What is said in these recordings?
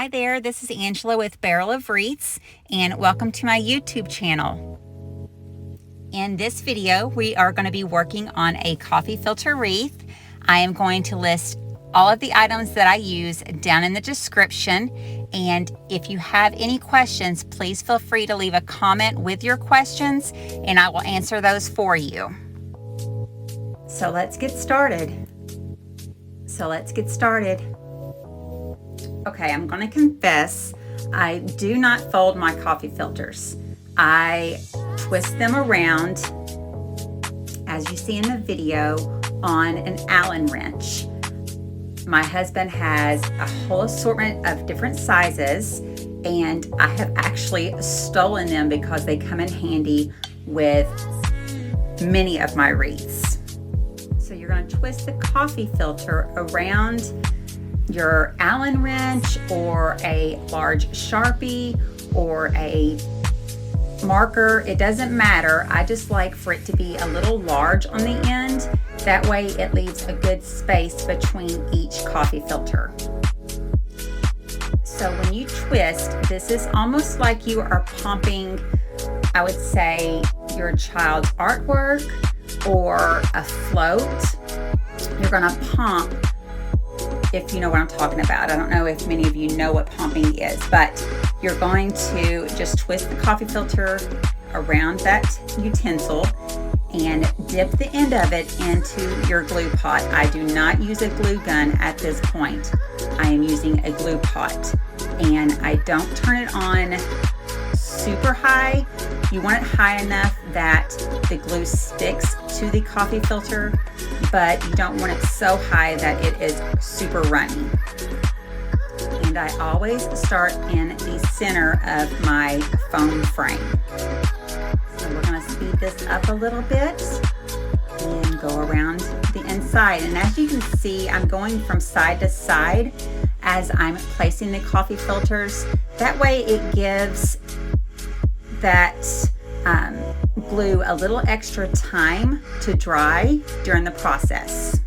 Hi there, this is Angela with Barrel of Wreaths, and welcome to my YouTube channel. In this video, we are going to be working on a coffee filter wreath. I am going to list all of the items that I use down in the description, and if you have any questions, please feel free to leave a comment with your questions, and I will answer those for you. So let's get started. Okay, I'm going to confess, I do not fold my coffee filters. I twist them around, as you see in the video, on an Allen wrench. My husband has a whole assortment of different sizes, and I have actually stolen them because they come in handy with many of my wreaths. So you're going to twist the coffee filter around your Allen wrench or a large Sharpie or a marker. It doesn't matter. I just like for it to be a little large on the end. That way it leaves a good space between each coffee filter. So when you twist, this is almost like you are pumping, I would say, your child's artwork or a float. You're going to pump, if you know what I'm talking about. I don't know if many of you know what pumping is, but you're going to just twist the coffee filter around that utensil and dip the end of it into your glue pot. I do not use a glue gun at this point. I am using a glue pot, and I don't turn it on super high. You want it high enough that the glue sticks to the coffee filter, but you don't want it so high that it is super runny. And I always start in the center of my foam frame. So we're going to speed this up a little bit and go around the inside. And as you can see, I'm going from side to side as I'm placing the coffee filters. That way it gives that glue a little extra time to dry during the process.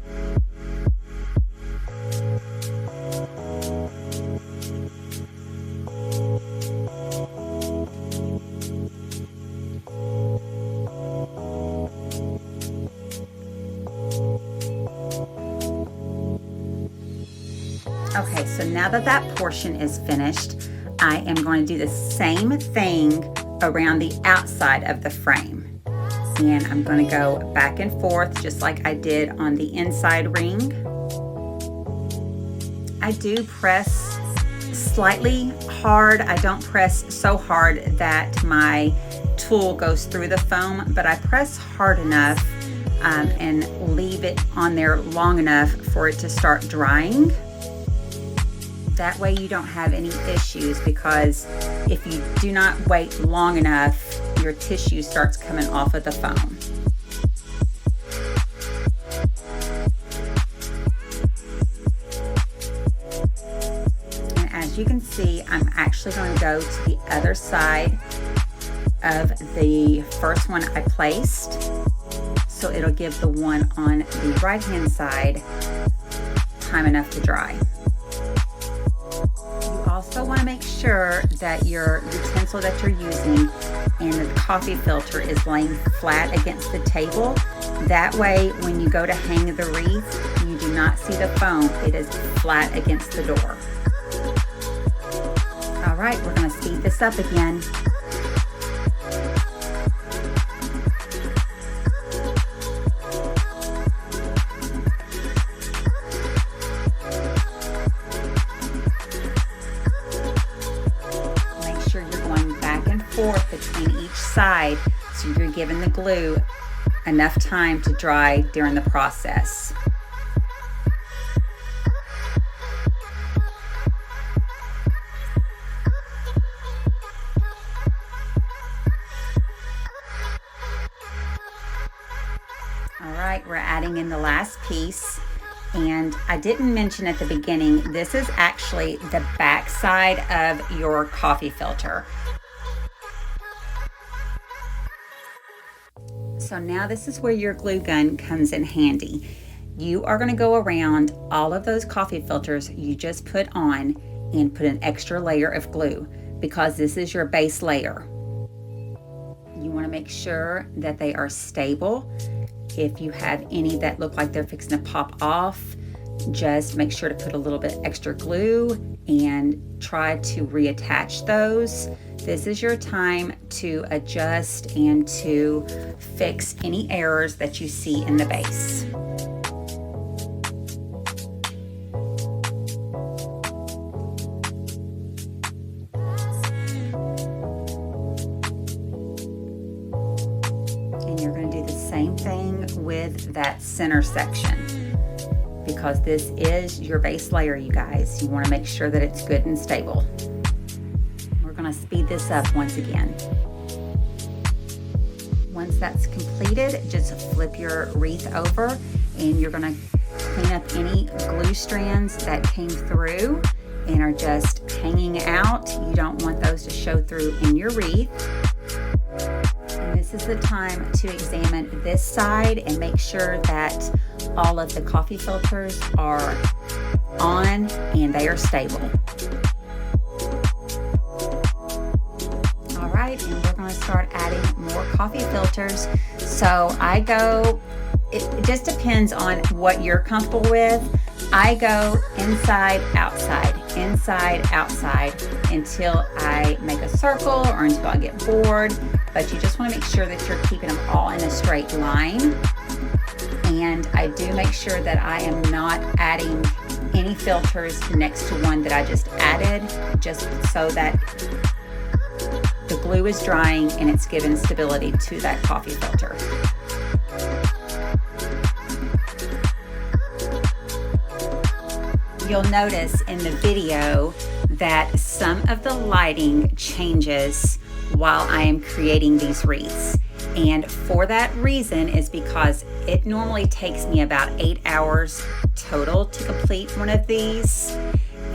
Okay, so now that that portion is finished, I am going to do the same thing around the outside of the frame. And I'm going to go back and forth just like I did on the inside ring. I do press slightly hard. I don't press so hard that my tool goes through the foam, but I press hard enough and leave it on there long enough for it to start drying. That way you don't have any issues, because if you do not wait long enough, your tissue starts coming off of the foam. And as you can see, I'm actually going to go to the other side of the first one I placed, so it'll give the one on the right hand side time enough to dry. Also want to make sure that your utensil that you're using and the coffee filter is laying flat against the table. That way when you go to hang the wreath, you do not see the foam. It is flat against the door. All right, we're going to speed this up again. Between each side, so you're giving the glue enough time to dry during the process. All right, we're adding in the last piece, and I didn't mention at the beginning, this is actually the back side of your coffee filter. So now this is where your glue gun comes in handy. You are going to go around all of those coffee filters you just put on and put an extra layer of glue because this is your base layer. You want to make sure that they are stable. If you have any that look like they're fixing to pop off, just make sure to put a little bit extra glue and try to reattach those. This is your time to adjust and to fix any errors that you see in the base. And you're going to do the same thing with that center section, because this is your base layer, you guys. You want to make sure that it's good and stable. We're going to speed this up once again. Once that's completed, just flip your wreath over and you're going to clean up any glue strands that came through and are just hanging out. You don't want those to show through in your wreath. And this is the time to examine this side and make sure that all of the coffee filters are on and they are stable. All right, and we're going to start adding more coffee filters. So it just depends on what you're comfortable with. I go inside, outside until I make a circle or until I get bored. But you just want to make sure that you're keeping them all in a straight line. And I do make sure that I am not adding any filters next to one that I just added, just so that the glue is drying and it's giving stability to that coffee filter. You'll notice in the video that some of the lighting changes while I am creating these wreaths. And for that reason is because it normally takes me about 8 hours total to complete one of these.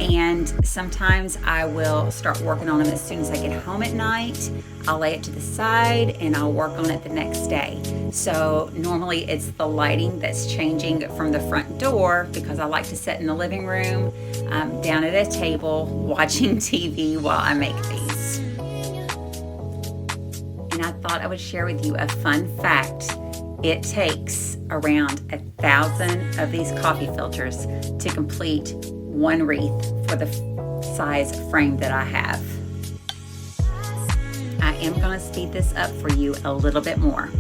And sometimes I will start working on them as soon as I get home at night. I'll lay it to the side and I'll work on it the next day. So normally it's the lighting that's changing from the front door, because I like to sit in the living room down at a table watching TV while I make these. And I thought I would share with you a fun fact. It takes around 1,000 of these coffee filters to complete one wreath for the size frame that I have. I am going to speed this up for you a little bit more.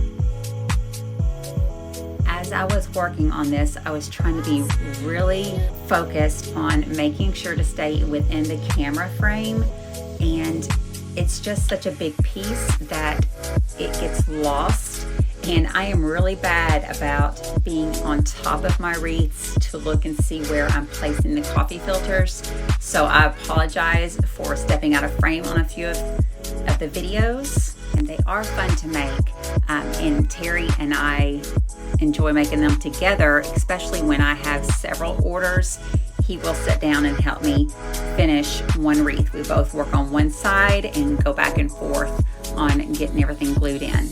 As I was working on this, I was trying to be really focused on making sure to stay within the camera frame, and it's just such a big piece that it gets lost. And I am really bad about being on top of my wreaths to look and see where I'm placing the coffee filters. So I apologize for stepping out of frame on a few of the videos. And they are fun to make. And Terry and I enjoy making them together, especially when I have several orders. He will sit down and help me finish one wreath. We both work on one side and go back and forth on getting everything glued in.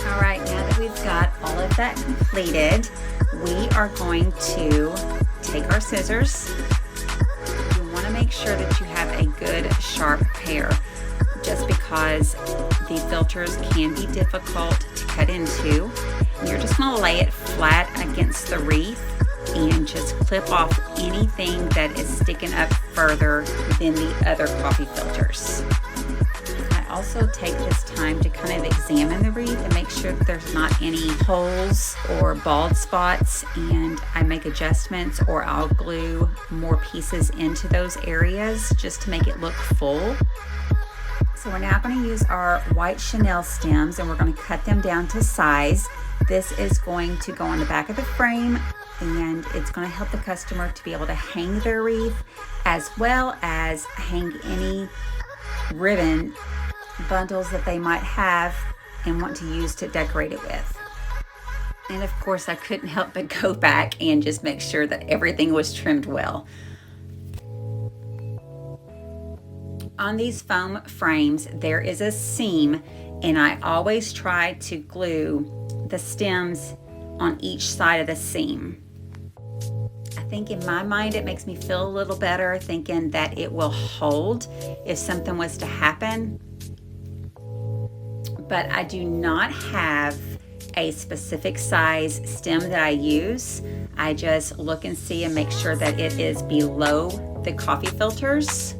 All right, now that we've got all of that completed, we are going to take our scissors. You want to make sure that you have a good sharp pair, just because the filters can be difficult to cut into. And you're just going to lay it flat against the wreath and just clip off anything that is sticking up further than the other coffee filters. Also take this time to kind of examine the wreath and make sure that there's not any holes or bald spots, and I make adjustments, or I'll glue more pieces into those areas just to make it look full. So we're now going to use our white chenille stems and we're going to cut them down to size. This is going to go on the back of the frame, and it's going to help the customer to be able to hang their wreath, as well as hang any ribbon bundles that they might have and want to use to decorate it with. And of course, I couldn't help but go back and just make sure that everything was trimmed well. On these foam frames, there is a seam, and I always try to glue the stems on each side of the seam. I think in my mind it makes me feel a little better thinking that it will hold if something was to happen. But I do not have a specific size stem that I use. I just look and see and make sure that it is below the coffee filters.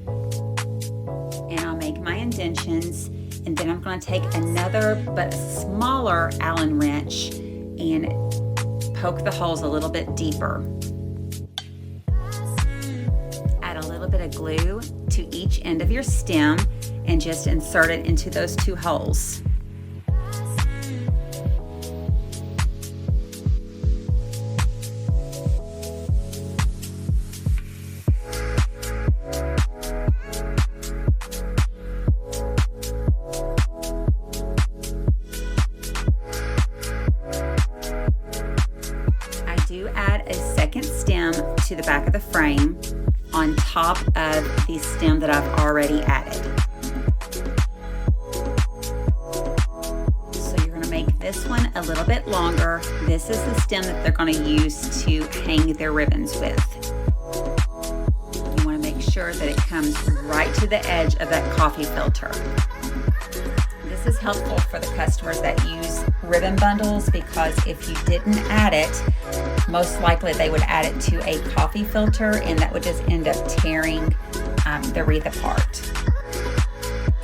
And I'll make my indentions, and then I'm going to take another but smaller Allen wrench and poke the holes a little bit deeper. Add a little bit of glue to each end of your stem and just insert it into those 2 holes. Add a second stem to the back of the frame on top of the stem that I've already added. So you're going to make this one a little bit longer. This is the stem that they're going to use to hang their ribbons with. You want to make sure that it comes right to the edge of that coffee filter. This is helpful for the customers that use ribbon bundles, because if you didn't add it, most likely they would add it to a coffee filter, and that would just end up tearing the wreath apart.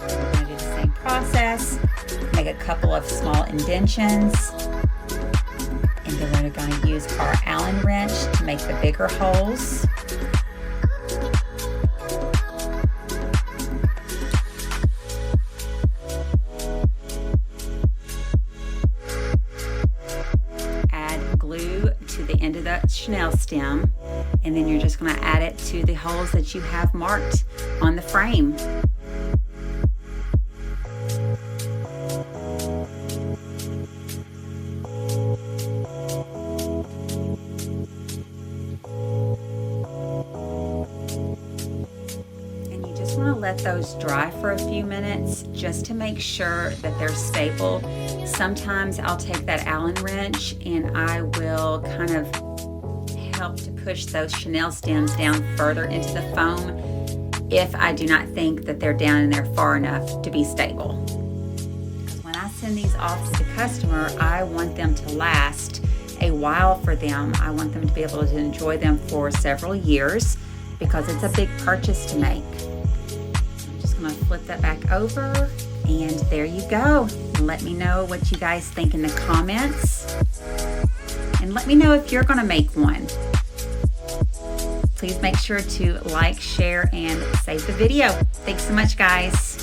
We're going to do the same process, make a couple of small indentions, and then we're going to use our Allen wrench to make the bigger holes. To the end of the chenille stem, and then you're just going to add it to the holes that you have marked on the frame. And you just want to let those dry for a few minutes just to make sure that they're stable. Sometimes I'll take that Allen wrench and I will kind of help to push those chenille stems down further into the foam if I do not think that they're down in there far enough to be stable. Because when I send these off to the customer, I want them to last a while for them. I want them to be able to enjoy them for several years, because it's a big purchase to make. I'm just going to flip that back over, and there you go. Let me know what you guys think in the comments, and let me know if you're going to make one. Please make sure to like, share, and save the video. Thanks so much, guys.